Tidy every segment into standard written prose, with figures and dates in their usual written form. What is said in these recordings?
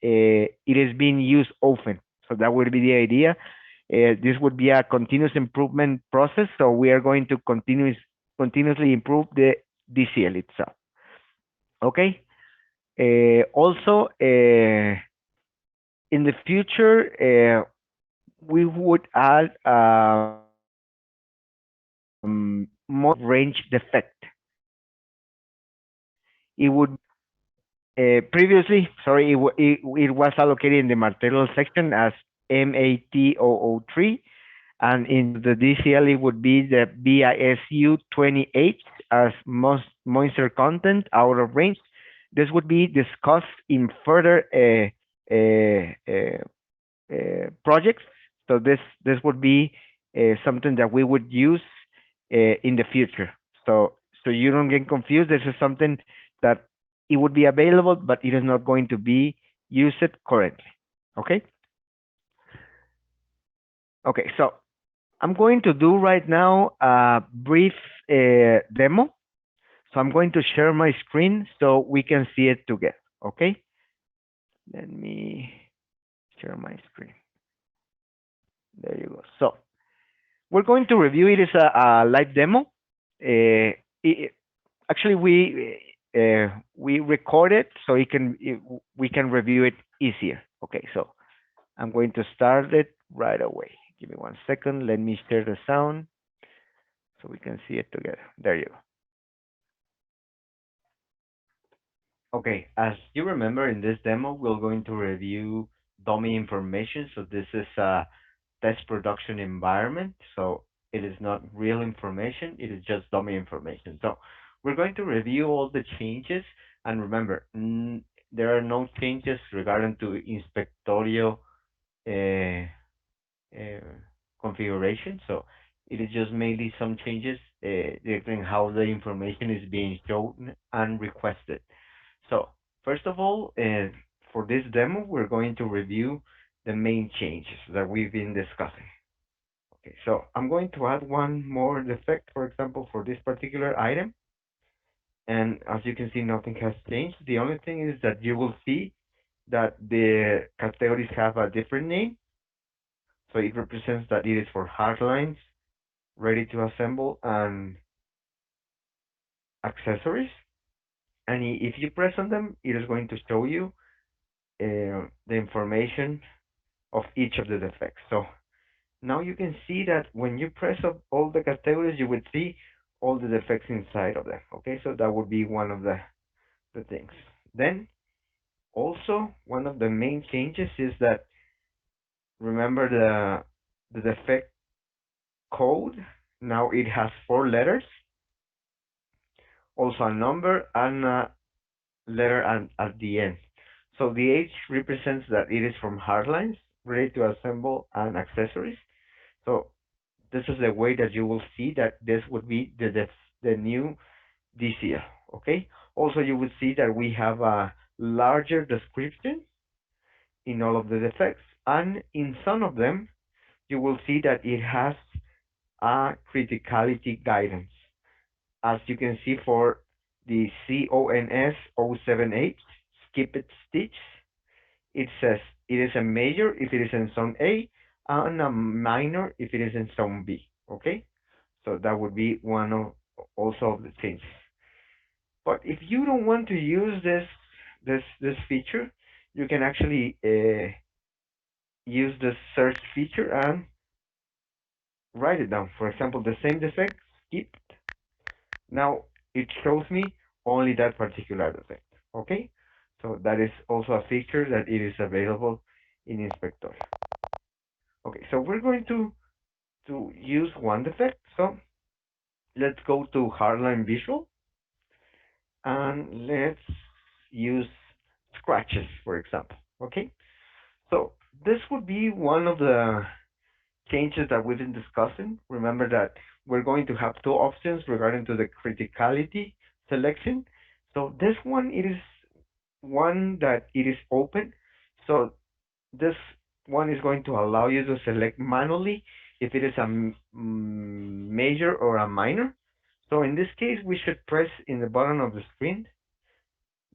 it is being used often. So that would be the idea. This would be a continuous improvement process. So we are going to continuously improve the DCL itself. Okay. Also, in the future, we would add more range defect. It would previously, sorry, it was allocated in the Martello section as MAT003, and into the DCL it would be the BISU 28 as most moisture content out of range. This would be discussed in further projects. So this would be something that we would use in the future. So you don't get confused. This is something that it would be available, but it is not going to be used currently. Okay. Okay. So I'm going to do right now a brief demo. So I'm going to share my screen so we can see it together. Okay. Let me share my screen. There you go. So we're going to review it as a live demo. It, actually, we record it so we can review it easier. Okay, so I'm going to start it right away. Give me 1 second. Let me share the sound so we can see it together. There you go. Okay, as you remember in this demo, we're going to review dummy information. So this is a test production environment. So it is not real information. It is just dummy information. So we're going to review all the changes. And remember, there are no changes regarding to inspectorio uh, uh, configuration. So it is just mainly some changes regarding how the information is being shown and requested. So first of all, for this demo, we're going to review the main changes that we've been discussing. Okay, so I'm going to add one more defect, for example, for this particular item. And as you can see, nothing has changed. The only thing is that you will see that the categories have a different name. So it represents that it is for hard lines, ready to assemble, and accessories. And if you press on them, it is going to show you the information of each of the defects. So now you can see that when you press up all the categories, you would see all the defects inside of them. Okay, so that would be one of the things. Then also one of the main changes is that remember the defect code. Now it has 4 letters, also a number and a letter at the end. So the H represents that it is from hardlines, ready to assemble and accessories. So this is the way that you will see that this would be the new DCL. Okay. Also, you would see that we have a larger description in all of the defects, and in some of them, you will see that it has a criticality guidance. As you can see for the CONS 078 skip it stitch, it says it is a major if it is in zone A and a minor if it is in zone B. Okay, so that would be one of also of the changes. But if you don't want to use this feature, you can actually use the search feature and write it down. For example, the same defect skipped. Now it shows me only that particular defect. Okay, so that is also a feature that it is available in Inspector. Okay, so we're going to use one defect. So let's go to Hardline Visual and let's use scratches, for example. Okay, so this would be one of the changes that we've been discussing. Remember that we're going to have two options regarding to the criticality selection. So this one, it is one that it is open. So this one is going to allow you to select manually if it is a major or a minor. So in this case, we should press in the bottom of the screen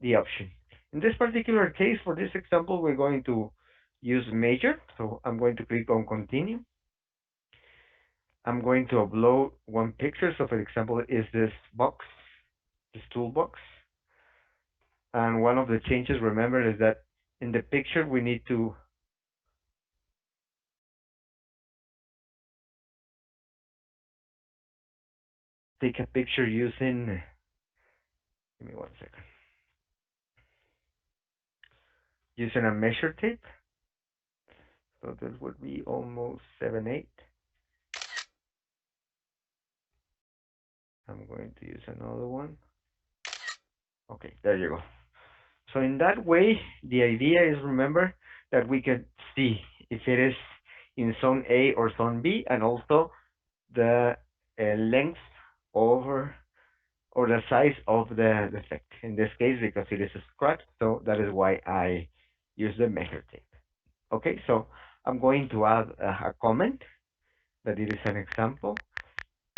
the option. In this particular case, for this example, we're going to use major. So I'm going to click on continue. I'm going to upload one picture. So for example, is this box, this toolbox. And one of the changes, remember, is that in the picture, we need to take a picture using, give me 1 second, using a measure tape. So this would be almost 7/8. I'm going to use another one. Okay, there you go. So in that way, the idea is, remember, that we can see if it is in zone A or zone B, and also the length over or the size of the defect. In this case, because it is a scratch, so that is why I use the measure tape. Okay, so I'm going to add a comment that it is an example.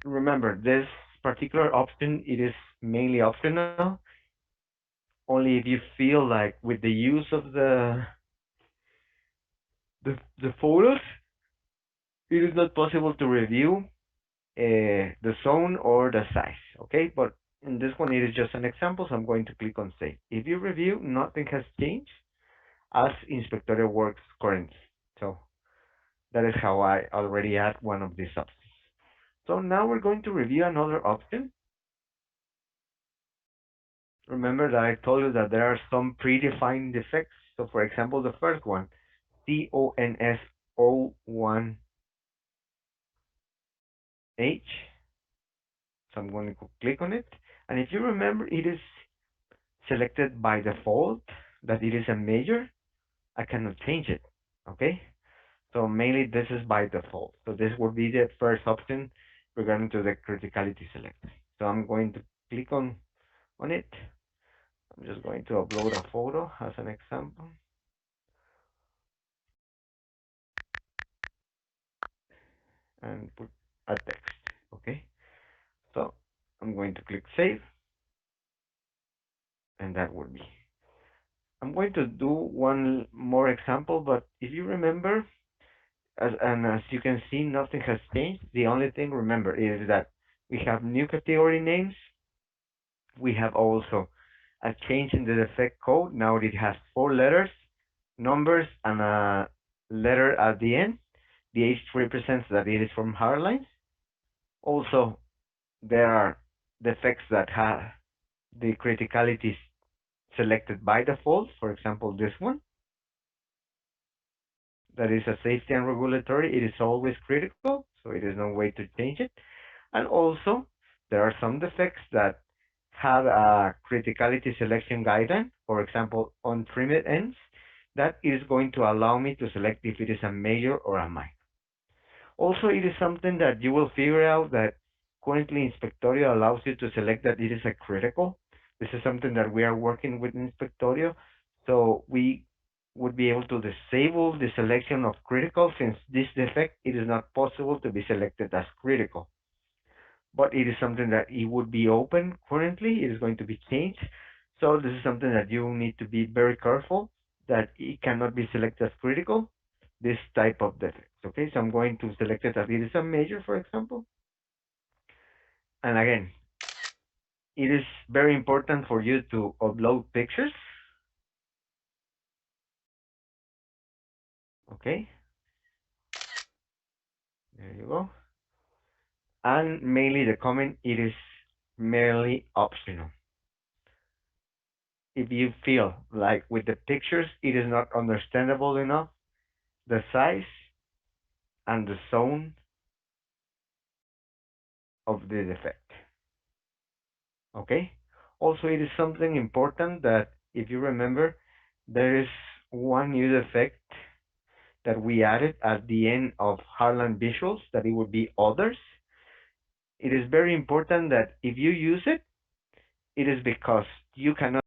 Remember, this particular option, it is mainly optional. Only if you feel like with the use of the photos, it is not possible to review the zone or the size. Okay, but in this one, it is just an example, so I'm going to click on save. If you review, nothing has changed as Inspectorio works currently. So that is how I already add one of these options. So now we're going to review another option. Remember that I told you that there are some predefined defects. So for example, the first one, CONS01H. So I'm going to click on it. And if you remember, it is selected by default that it is a major. I cannot change it. Okay. So mainly this is by default. So this will be the first option regarding to the criticality select. So I'm going to click on it. I'm just going to upload a photo as an example. And put a text. Okay. So I'm going to click save. And that would be. I'm going to do one more example, but if you remember, as you can see, nothing has changed. The only thing, remember, is that we have new category names. We have also a change in the defect code. Now it has 4 letters, numbers, and a letter at the end. The H represents that it is from hardlines. Also, there are defects that have the criticalities selected by default. For example, this one. That is a safety and regulatory. It is always critical, so it is no way to change it. And also, there are some defects that have a criticality selection guideline, for example, on trimmed ends, that is going to allow me to select if it is a major or a minor. Also, it is something that you will figure out that currently Inspectorio allows you to select that it is a critical. This is something that we are working with Inspectorio, so we would be able to disable the selection of critical, since this defect, it is not possible to be selected as critical. But it is something that it would be open currently. It is going to be changed. So this is something that you need to be very careful that it cannot be selected as critical, this type of defects. Okay, so I'm going to select it as it is a major, for example. And again, it is very important for you to upload pictures. Okay, there you go. And mainly the comment, it is merely optional. If you feel like with the pictures it is not understandable enough, the size and the zone of the defect. Okay? Also, it is something important that if you remember, there is one new defect that we added at the end of Harlan Visuals, that it would be others. It is very important that if you use it, it is because you cannot